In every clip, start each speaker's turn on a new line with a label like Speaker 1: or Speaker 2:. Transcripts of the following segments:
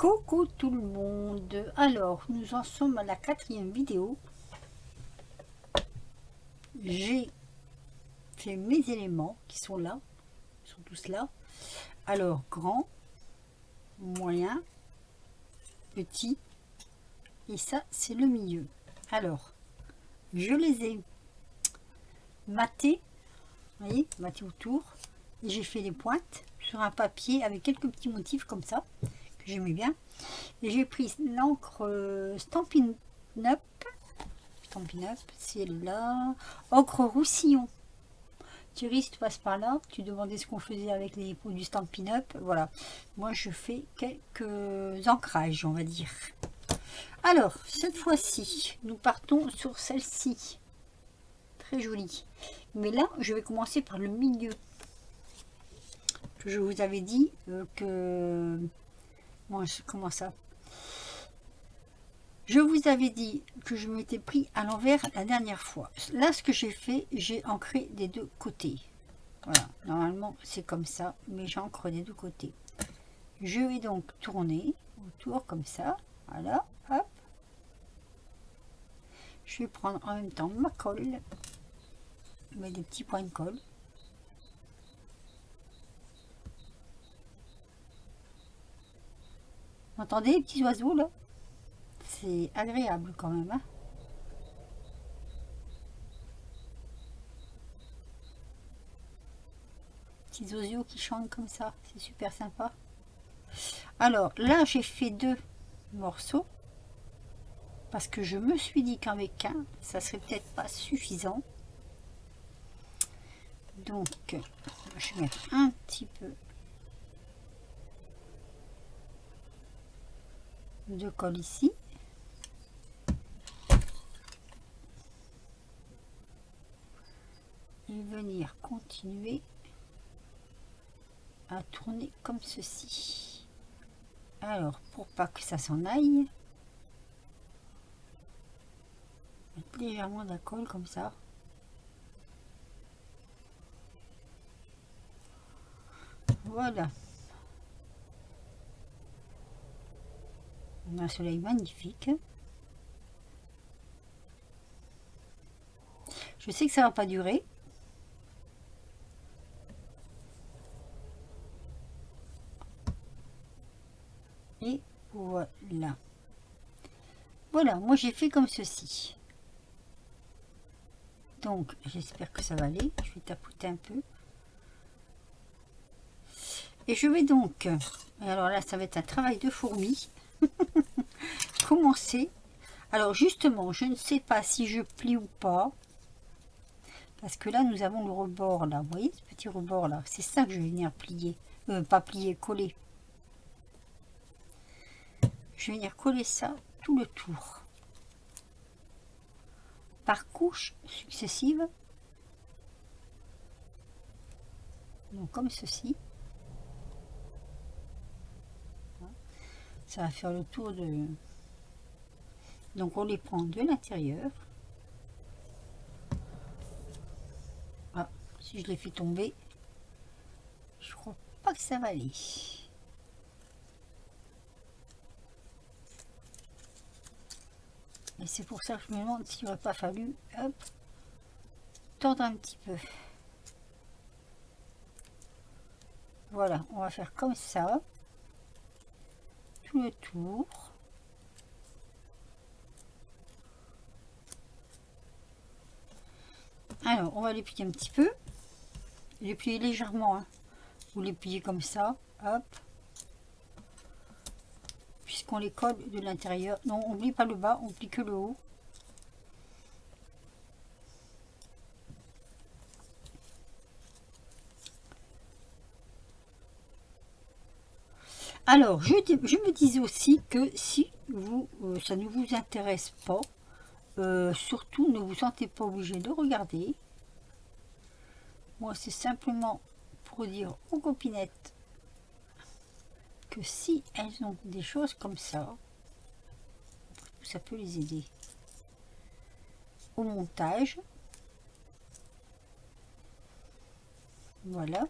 Speaker 1: Coucou tout le monde. Alors, nous en sommes à la 4e vidéo. J'ai fait mes éléments qui sont là. Ils sont tous là. Alors, grand, moyen, petit. Et ça, c'est le milieu. Alors, je les ai matés. Vous voyez, matés autour. Et j'ai fait des pointes sur un papier avec quelques petits motifs comme ça. Que j'aimais bien. Et j'ai pris l'encre Stampin' Up, c'est là, encre Roussillon. Thierry, si tu passes par là, tu demandais ce qu'on faisait avec les produits Stampin' Up, voilà. Moi, je fais quelques ancrages, on va dire. Alors, cette fois-ci, nous partons sur celle-ci. Très jolie. Mais là, je vais commencer par le milieu. Que je vous avais dit que... Bon, comment ça ? Je vous avais dit que je m'étais pris à l'envers la dernière fois. Là, ce que j'ai fait, j'ai ancré des deux côtés. Voilà, normalement, c'est comme ça, mais j'ancre des deux côtés. Je vais donc tourner autour comme ça. Voilà, hop. Je vais prendre en même temps ma colle. Je mets des petits points de colle. Vous entendez les petits oiseaux là? C'est agréable quand même, hein? Petits oiseaux qui chantent comme ça, c'est super sympa. Alors là, j'ai fait 2 morceaux parce que je me suis dit qu'avec un, ça serait peut-être pas suffisant. Donc, je vais mettre un petit peu de colle ici. Et venir continuer à tourner comme ceci. Alors, pour pas que ça s'en aille, mettre légèrement de la colle comme ça. Voilà. On a un soleil magnifique. Je sais que ça va pas durer. Et voilà. Voilà, moi j'ai fait comme ceci. Donc, j'espère que ça va aller. Je vais tapoter un peu. Et je vais donc, alors là, ça va être un travail de fourmi. Commencer. Alors justement, je ne sais pas si je plie ou pas. Parce que là, nous avons le rebord là. Vous voyez ce petit rebord là? C'est ça que je vais venir plier. Pas plier, coller. Je vais venir coller ça tout le tour. Par couches successives. Donc comme ceci. Ça va faire le tour de... Donc on les prend de l'intérieur. Ah, si je les fais tomber, je crois pas que ça va aller. Et c'est pour ça que je me demande s'il n'aurait pas fallu, hop, tordre un petit peu. Voilà, on va faire comme ça, tout le tour. Alors, on va les plier un petit peu. Les plier légèrement, hein. Vous les pliez comme ça, hop. Puisqu'on les colle de l'intérieur. Non, on plie pas le bas, on plie que le haut. Alors, je me disais aussi que si vous, ça ne vous intéresse pas, surtout ne vous sentez pas obligé de regarder. Moi, c'est simplement pour dire aux copinettes que si elles ont des choses comme ça peut les aider au montage. Voilà.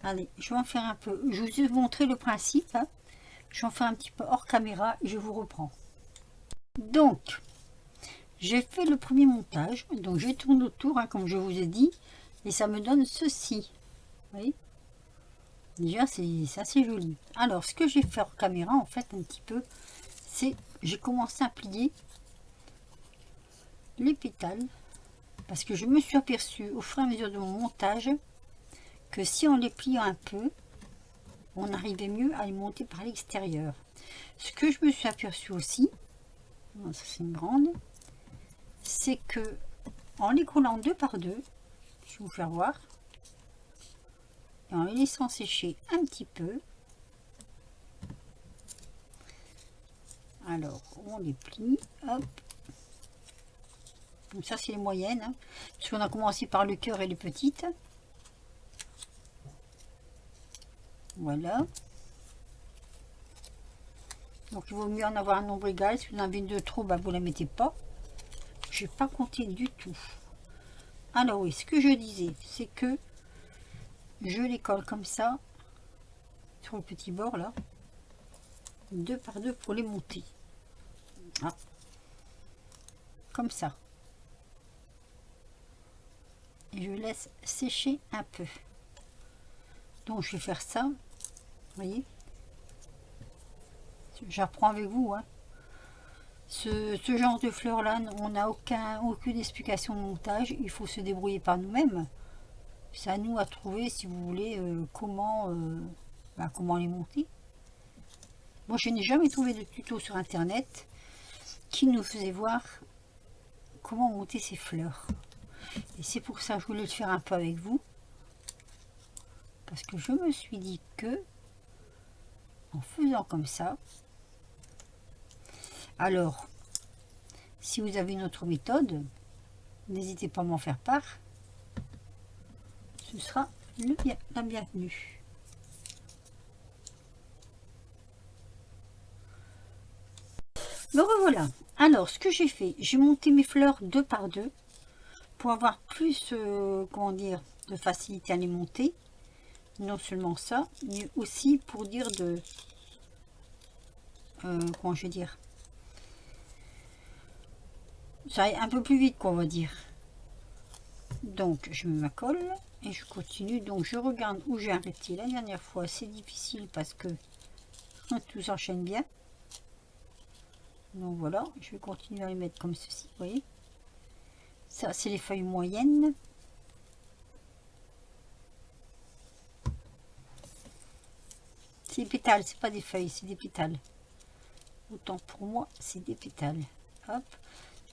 Speaker 1: Allez, je vais en faire un peu. Je vous ai montré le principe, hein. J'en fais un petit peu hors caméra et je vous reprends. Donc, j'ai fait le premier montage. Donc, je tourne autour, hein, comme je vous ai dit. Et ça me donne ceci. Vous voyez? Déjà, c'est assez joli. Alors, ce que j'ai fait hors caméra, en fait, un petit peu, c'est j'ai commencé à plier les pétales. Parce que je me suis aperçue au fur et à mesure de mon montage que si on les pliait un peu, on arrivait mieux à les monter par l'extérieur. Ce que je me suis aperçu aussi, ça c'est une grande, c'est que en les collant deux par deux, je vais vous faire voir, et en les laissant sécher un petit peu, alors on les plie, hop, donc ça c'est les moyennes, hein, parce qu'on a commencé par le cœur et les petites, voilà. Donc il vaut mieux en avoir un nombre égal. Si vous en avez une de trop, bah, vous la mettez pas. Je n'ai pas compté du tout. Alors oui, ce que je disais, c'est que je les colle comme ça sur le petit bord là, deux par deux pour les monter. Ah. Comme ça. Et je laisse sécher un peu. Donc je vais faire ça. Vous voyez, j'apprends avec vous, hein. Ce genre de fleurs là, on n'a aucune explication de montage. Il faut se débrouiller par nous-mêmes. C'est à nous à trouver, si vous voulez, comment les monter. Moi, je n'ai jamais trouvé de tuto sur internet qui nous faisait voir comment monter ces fleurs. Et c'est pour ça que je voulais le faire un peu avec vous. Parce que je me suis dit que, en faisant comme ça, alors, si vous avez une autre méthode, n'hésitez pas à m'en faire part. Ce sera la bienvenue. Me revoilà. Alors, ce que j'ai fait, j'ai monté mes fleurs deux par deux pour avoir plus, comment dire, de facilité à les monter. Non seulement ça, mais aussi pour dire de, comment je vais dire, ça aille un peu plus vite, quoi, on va dire. Donc, je me colle et je continue. Donc, je regarde où j'ai arrêté la dernière fois. C'est difficile parce que tout s'enchaîne bien. Donc voilà, je vais continuer à les mettre comme ceci, vous voyez. Ça, c'est les feuilles moyennes. C'est des pétales, c'est pas des feuilles, c'est des pétales. Autant pour moi, c'est des pétales. Hop.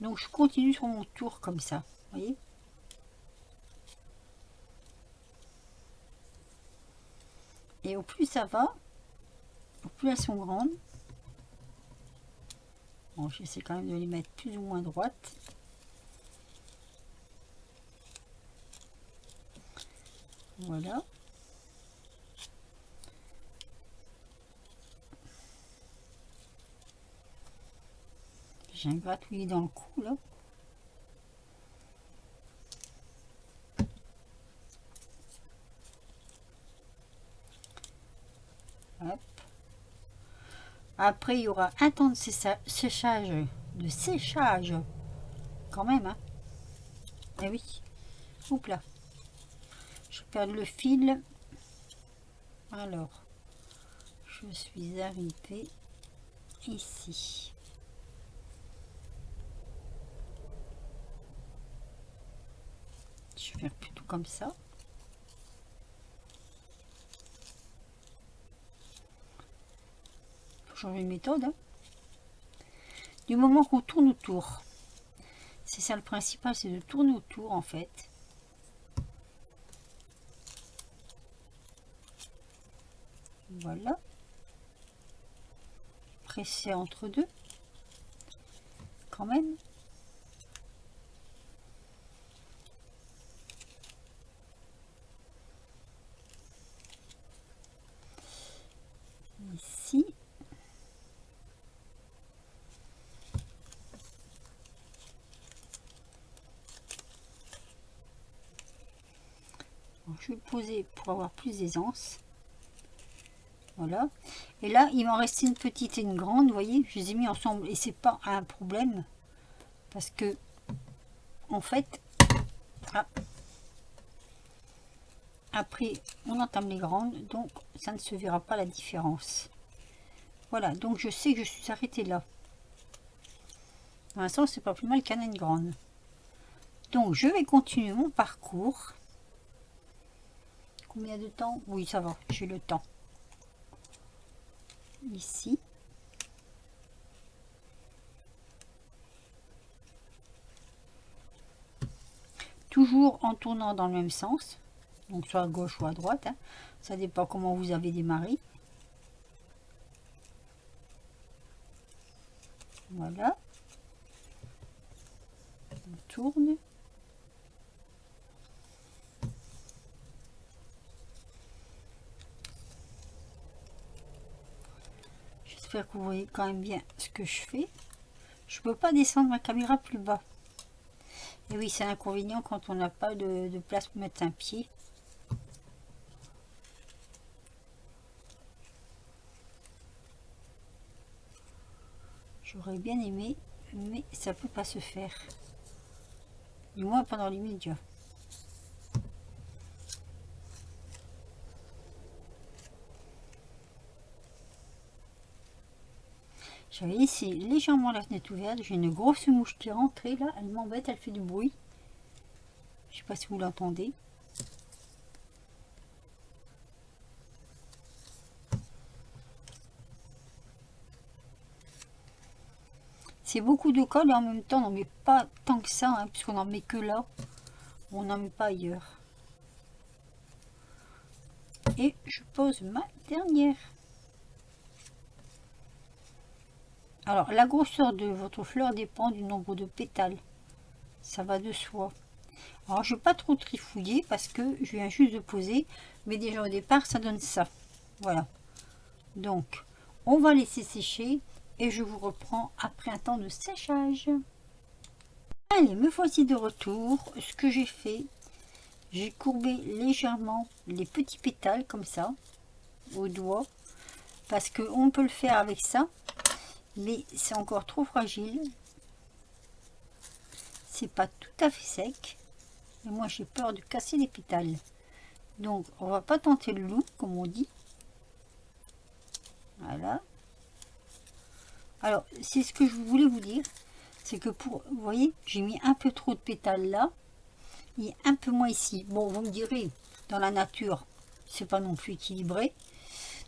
Speaker 1: Donc je continue sur mon tour comme ça, vous voyez. Et au plus ça va, au plus elles sont grandes. Bon, j'essaie quand même de les mettre plus ou moins droites. Voilà. J'ai un gratouillis dans le cou là. Hop. Après, il y aura un temps de séchage, quand même, hein. Eh oui. Oups là. Je perds le fil. Alors, je suis arrivée ici. Je vais faire plutôt comme ça. Faut changer de méthode, hein. Du moment qu'on tourne autour, c'est ça le principal, c'est de tourner autour en fait. Voilà. Presser entre deux. Quand même. Ici. Je vais le poser pour avoir plus d'aisance. Voilà. Et là, il m'en restait une petite et une grande, vous voyez, je les ai mis ensemble. Et c'est pas un problème, parce que, en fait, ah, après, on entame les grandes, donc ça ne se verra pas la différence. Voilà, donc je sais que je suis arrêtée là. Pour l'instant, c'est pas plus mal qu'un une grande. Donc, je vais continuer mon parcours. Combien de temps? Oui, ça va, j'ai le temps. Ici. Toujours en tournant dans le même sens. Donc, soit à gauche ou à droite. Hein. Ça dépend comment vous avez démarré. Voilà. On tourne. J'espère que vous voyez quand même bien ce que je fais. Je ne peux pas descendre ma caméra plus bas. Et oui, c'est l'inconvénient quand on n'a pas de place pour mettre un pied. J'aurais bien aimé, mais ça peut pas se faire. Du moins pendant l'immédiat. J'avais laissé légèrement la fenêtre ouverte. J'ai une grosse mouche qui est rentrée là. Elle m'embête, elle fait du bruit. Je sais pas si vous l'entendez. C'est beaucoup de colle et en même temps on n'en met pas tant que ça, hein, puisqu'on n'en met que là. On n'en met pas ailleurs. Et je pose ma dernière. Alors la grosseur de votre fleur dépend du nombre de pétales. Ça va de soi. Alors je ne vais pas trop trifouiller parce que je viens juste de poser. Mais déjà au départ ça donne ça. Voilà. Donc on va laisser sécher. Et je vous reprends après un temps de séchage. Allez, me voici de retour. Ce que j'ai fait, j'ai courbé légèrement les petits pétales comme ça, au doigt. Parce qu'on peut le faire avec ça, mais c'est encore trop fragile. C'est pas tout à fait sec. Et moi j'ai peur de casser les pétales. Donc on va pas tenter le loup, comme on dit. Voilà. Alors, c'est ce que je voulais vous dire, c'est que pour, vous voyez, j'ai mis un peu trop de pétales là, et un peu moins ici. Bon, vous me direz, dans la nature, c'est pas non plus équilibré.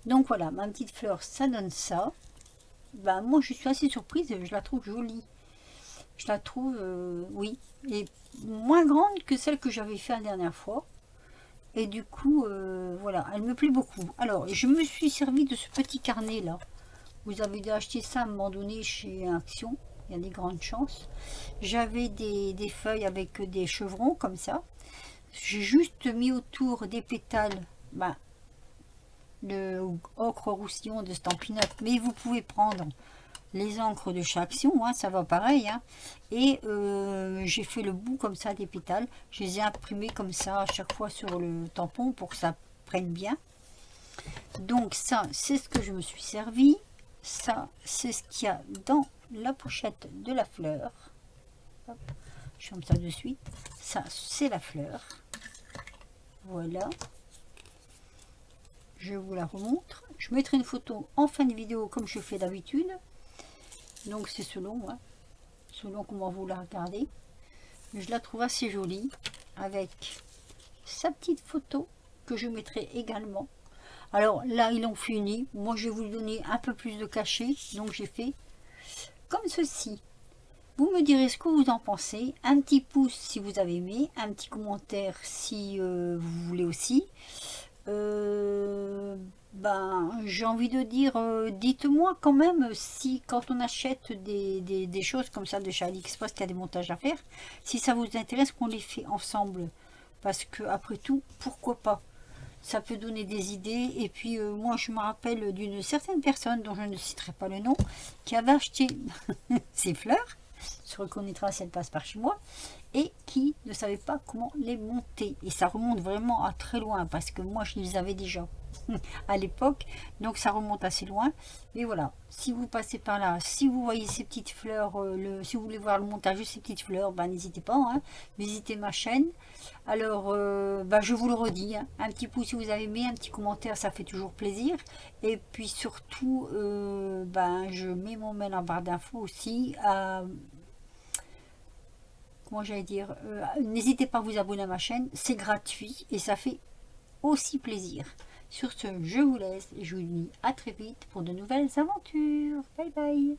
Speaker 1: Donc voilà, ma petite fleur, ça donne ça. Ben, moi, je suis assez surprise, je la trouve jolie. Je la trouve, oui, et moins grande que celle que j'avais fait la dernière fois. Et du coup, voilà, elle me plaît beaucoup. Alors, je me suis servi de ce petit carnet là. Vous avez dû acheter ça à un moment donné chez Action, il y a des grandes chances. J'avais des feuilles avec des chevrons comme ça. J'ai juste mis autour des pétales de ocre roussillon de Stampin' Up. Mais vous pouvez prendre les encres de chez Action, hein, ça va pareil. Hein. Et j'ai fait le bout comme ça des pétales. Je les ai imprimés comme ça à chaque fois sur le tampon pour que ça prenne bien. Donc ça, c'est ce que je me suis servi. Ça, c'est ce qu'il y a dans la pochette de la fleur. Hop, je ferme ça de suite. Ça, c'est la fleur. Voilà. Je vous la remontre. Je mettrai une photo en fin de vidéo comme je fais d'habitude. Donc c'est selon, hein, selon comment vous la regardez. Je la trouve assez jolie avec sa petite photo que je mettrai également. Alors là, ils l'ont fini. Moi, je vais vous donner un peu plus de cachet. Donc, j'ai fait comme ceci. Vous me direz ce que vous en pensez. Un petit pouce si vous avez aimé. Un petit commentaire si vous voulez aussi. J'ai envie de dire, dites-moi quand même si quand on achète des choses comme ça de chez AliExpress, qu'il y a des montages à faire, si ça vous intéresse qu'on les fait ensemble. Parce que après tout, pourquoi pas? Ça peut donner des idées. Et puis moi je me rappelle d'une certaine personne dont je ne citerai pas le nom, qui avait acheté ces fleurs, se reconnaîtra si elle passe par chez moi, et qui ne savait pas comment les monter. Et ça remonte vraiment à très loin parce que moi je les avais déjà. à l'époque, donc ça remonte assez loin. Mais voilà, si vous passez par là, si vous voyez ces petites fleurs, si vous voulez voir le montage de ces petites fleurs, ben, n'hésitez pas, hein, visitez ma chaîne. Alors, ben, je vous le redis, hein, un petit pouce si vous avez aimé, un petit commentaire, ça fait toujours plaisir. Et puis surtout, ben, je mets mon mail en barre d'infos aussi. Comment j'allais dire, n'hésitez pas à vous abonner à ma chaîne, c'est gratuit et ça fait aussi plaisir. Sur ce, je vous laisse et je vous dis à très vite pour de nouvelles aventures. Bye bye.